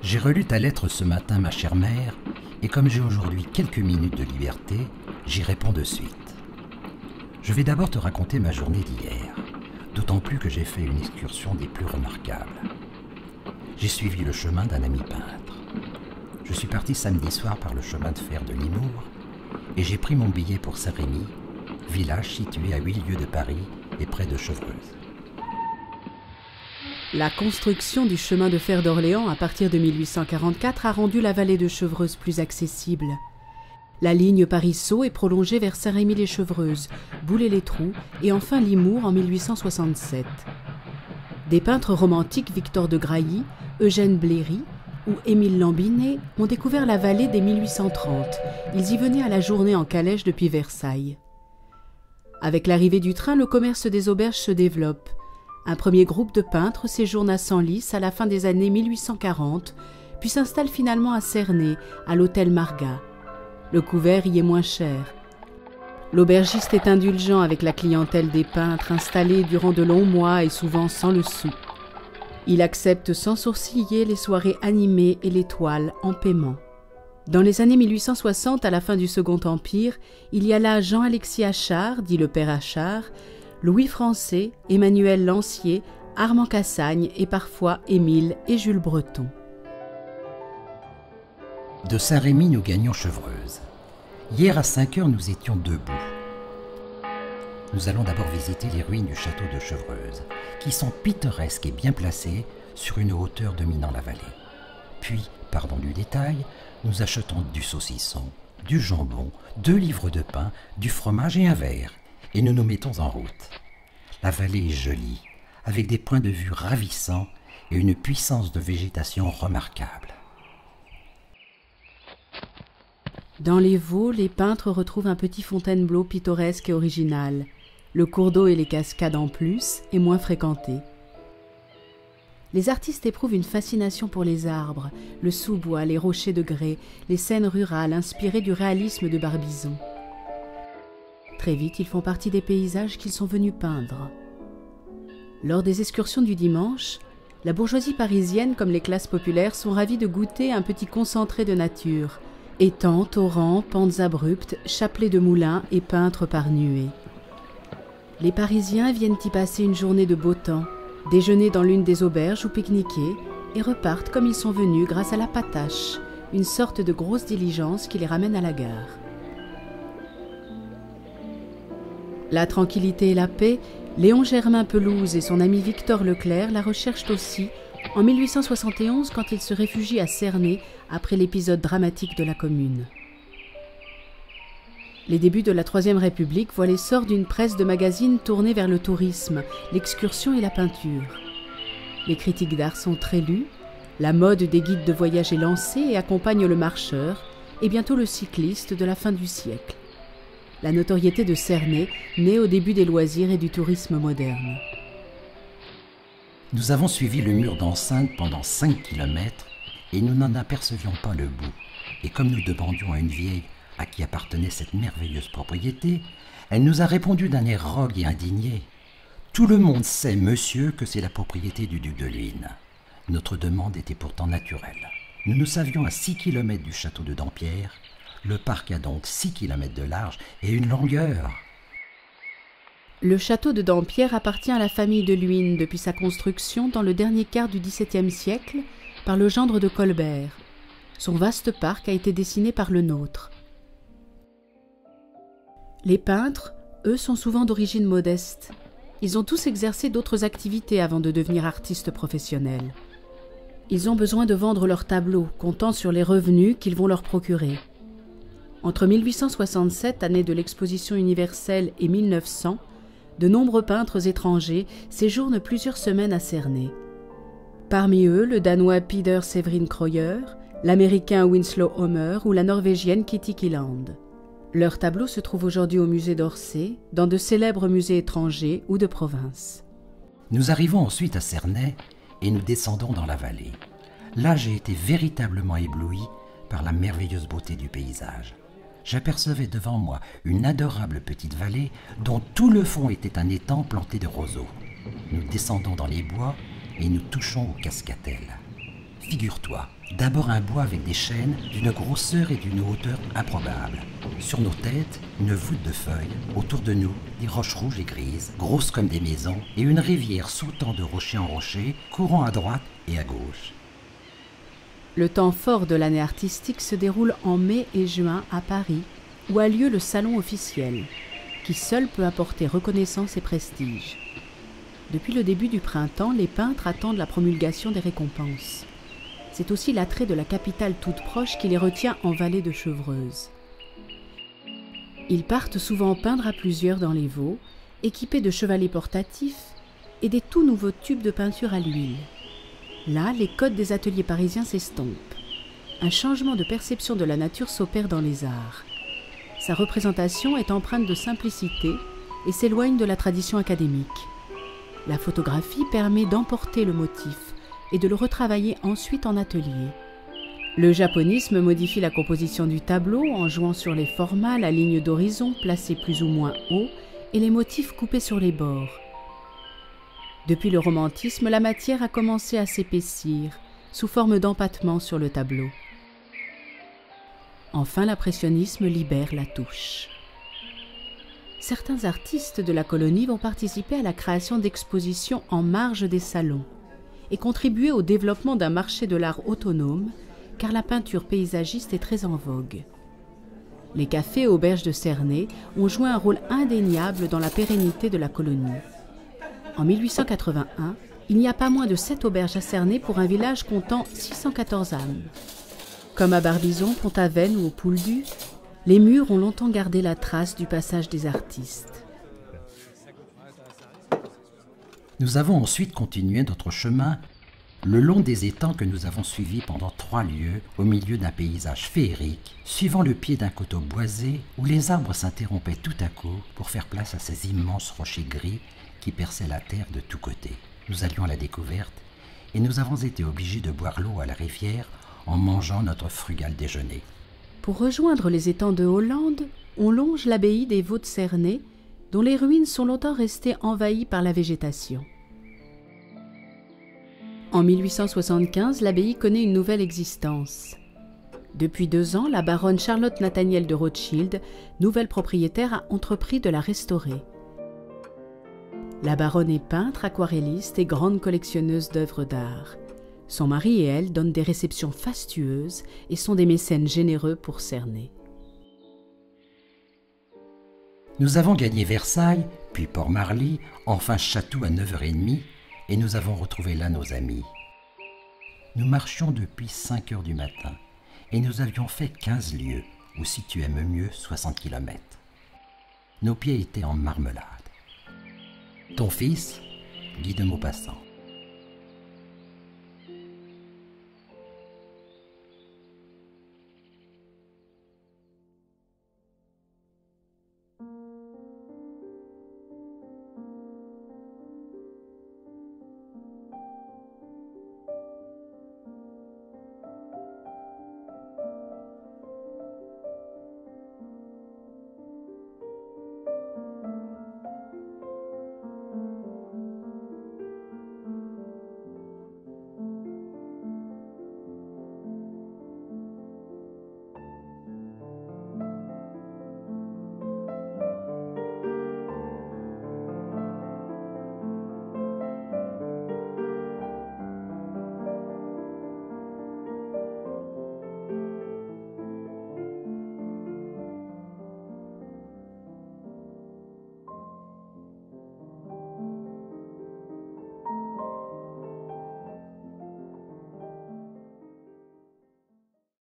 J'ai relu ta lettre ce matin, ma chère mère, et comme j'ai aujourd'hui quelques minutes de liberté, j'y réponds de suite. Je vais d'abord te raconter ma journée d'hier, d'autant plus que j'ai fait une excursion des plus remarquables. J'ai suivi le chemin d'un ami peintre. Je suis parti samedi soir par le chemin de fer de Limours et j'ai pris mon billet pour Saint-Rémy, village situé à 8 lieues de Paris et près de Chevreuse. La construction du chemin de fer d'Orléans à partir de 1844 a rendu la vallée de Chevreuse plus accessible. La ligne Paris-Sceaux est prolongée vers Saint-Rémy-les-Chevreuses, Boulay-les-Trous et enfin Limours en 1867. Des peintres romantiques Victor de Grailly, Eugène Bléry ou Émile Lambinet ont découvert la vallée dès 1830. Ils y venaient à la journée en calèche depuis Versailles. Avec l'arrivée du train, le commerce des auberges se développe. Un premier groupe de peintres séjourne à Senlis à la fin des années 1840, puis s'installe finalement à Cernay, à l'hôtel Margat. Le couvert y est moins cher. L'aubergiste est indulgent avec la clientèle des peintres installés durant de longs mois et souvent sans le sou. Il accepte sans sourciller les soirées animées et les toiles en paiement. Dans les années 1860, à la fin du Second Empire, il y a là Jean-Alexis Achard, dit le père Achard, Louis Français, Emmanuel Lancier, Armand Cassagne et parfois Émile et Jules Breton. De Saint-Rémy, nous gagnons Chevreuse. Hier à 5 heures, nous étions debout. Nous allons d'abord visiter les ruines du château de Chevreuse, qui sont pittoresques et bien placées sur une hauteur dominant la vallée. Puis, pardon du détail, nous achetons du saucisson, du jambon, 2 livres de pain, du fromage et un verre, et nous nous mettons en route. La vallée est jolie, avec des points de vue ravissants et une puissance de végétation remarquable. Dans les Vaux, les peintres retrouvent un petit Fontainebleau pittoresque et original. Le cours d'eau et les cascades en plus, et moins fréquentés. Les artistes éprouvent une fascination pour les arbres, le sous-bois, les rochers de grès, les scènes rurales inspirées du réalisme de Barbizon. Très vite, ils font partie des paysages qu'ils sont venus peindre. Lors des excursions du dimanche, la bourgeoisie parisienne comme les classes populaires sont ravies de goûter un petit concentré de nature. Étangs, torrents, pentes abruptes, chapelets de moulins et peintres par nuées. Les Parisiens viennent y passer une journée de beau temps, déjeuner dans l'une des auberges ou pique-niquer et repartent comme ils sont venus grâce à la patache, une sorte de grosse diligence qui les ramène à la gare. La tranquillité et la paix, Léon Germain Pelouse et son ami Victor Leclerc la recherchent aussi en 1871 quand ils se réfugient à Cernay après l'épisode dramatique de la Commune. Les débuts de la Troisième République voient l'essor d'une presse de magazines tournée vers le tourisme, l'excursion et la peinture. Les critiques d'art sont très lues, la mode des guides de voyage est lancée et accompagne le marcheur et bientôt le cycliste de la fin du siècle. La notoriété de Cernay naît au début des loisirs et du tourisme moderne. Nous avons suivi le mur d'enceinte pendant 5 kilomètres et nous n'en apercevions pas le bout. Et comme nous demandions à une vieille à qui appartenait cette merveilleuse propriété, elle nous a répondu d'un air rogue et indigné. « Tout le monde sait, monsieur, que c'est la propriété du duc de Luynes. » Notre demande était pourtant naturelle. Nous nous savions à 6 kilomètres du château de Dampierre. Le parc a donc 6 kilomètres de large et une longueur. Le château de Dampierre appartient à la famille de Luynes depuis sa construction dans le dernier quart du XVIIe siècle par le gendre de Colbert. Son vaste parc a été dessiné par le nôtre. Les peintres, eux, sont souvent d'origine modeste. Ils ont tous exercé d'autres activités avant de devenir artistes professionnels. Ils ont besoin de vendre leurs tableaux, comptant sur les revenus qu'ils vont leur procurer. Entre 1867, année de l'exposition universelle, et 1900, de nombreux peintres étrangers séjournent plusieurs semaines à Cernay. Parmi eux, le Danois Peder Severin Krøyer, l'Américain Winslow Homer ou la Norvégienne Kitty Kielland. Leurs tableaux se trouvent aujourd'hui au musée d'Orsay, dans de célèbres musées étrangers ou de province. Nous arrivons ensuite à Cernay et nous descendons dans la vallée. Là, j'ai été véritablement ébloui par la merveilleuse beauté du paysage. J'apercevais devant moi une adorable petite vallée dont tout le fond était un étang planté de roseaux. Nous descendons dans les bois et nous touchons aux cascatelles. Figure-toi D'abord un bois avec des chênes d'une grosseur et d'une hauteur improbables. Sur nos têtes, une voûte de feuilles. Autour de nous, des roches rouges et grises, grosses comme des maisons, et une rivière sautant de rocher en rocher, courant à droite et à gauche. Le temps fort de l'année artistique se déroule en mai et juin à Paris, où a lieu le salon officiel, qui seul peut apporter reconnaissance et prestige. Depuis le début du printemps, les peintres attendent la promulgation des récompenses. C'est aussi l'attrait de la capitale toute proche qui les retient en vallée de Chevreuse. Ils partent souvent peindre à plusieurs dans les Vaux, équipés de chevalets portatifs et des tout nouveaux tubes de peinture à l'huile. Là, les codes des ateliers parisiens s'estompent. Un changement de perception de la nature s'opère dans les arts. Sa représentation est empreinte de simplicité et s'éloigne de la tradition académique. La photographie permet d'emporter le motif et de le retravailler ensuite en atelier. Le japonisme modifie la composition du tableau en jouant sur les formats, la ligne d'horizon placée plus ou moins haut et les motifs coupés sur les bords. Depuis le romantisme, la matière a commencé à s'épaissir sous forme d'empattement sur le tableau. Enfin, l'impressionnisme libère la touche. Certains artistes de la colonie vont participer à la création d'expositions en marge des salons et contribuer au développement d'un marché de l'art autonome, car la peinture paysagiste est très en vogue. Les cafés et auberges de Cernay ont joué un rôle indéniable dans la pérennité de la colonie. En 1881, il n'y a pas moins de 7 auberges à Cernay pour un village comptant 614 âmes. Comme à Barbizon, Pont-Aven ou au Pouldu, les murs ont longtemps gardé la trace du passage des artistes. Nous avons ensuite continué notre chemin le long des étangs que nous avons suivis pendant 3 lieues au milieu d'un paysage féerique, suivant le pied d'un coteau boisé où les arbres s'interrompaient tout à coup pour faire place à ces immenses rochers gris qui perçaient la terre de tous côtés. Nous allions à la découverte et nous avons été obligés de boire l'eau à la rivière en mangeant notre frugal déjeuner. Pour rejoindre les étangs de Hollande, on longe l'abbaye des Vaux de Cernay, dont les ruines sont longtemps restées envahies par la végétation. En 1875, l'abbaye connaît une nouvelle existence. Depuis 2 ans, la baronne Charlotte Nathaniel de Rothschild, nouvelle propriétaire, a entrepris de la restaurer. La baronne est peintre, aquarelliste et grande collectionneuse d'œuvres d'art. Son mari et elle donnent des réceptions fastueuses et sont des mécènes généreux pour Cernay. Nous avons gagné Versailles, puis Port-Marly, enfin Chatou à 9h30, et nous avons retrouvé là nos amis. Nous marchions depuis 5 heures du matin, et nous avions fait 15 lieues, ou si tu aimes mieux, 60 km. Nos pieds étaient en marmelade. Ton fils, Guy de Maupassant.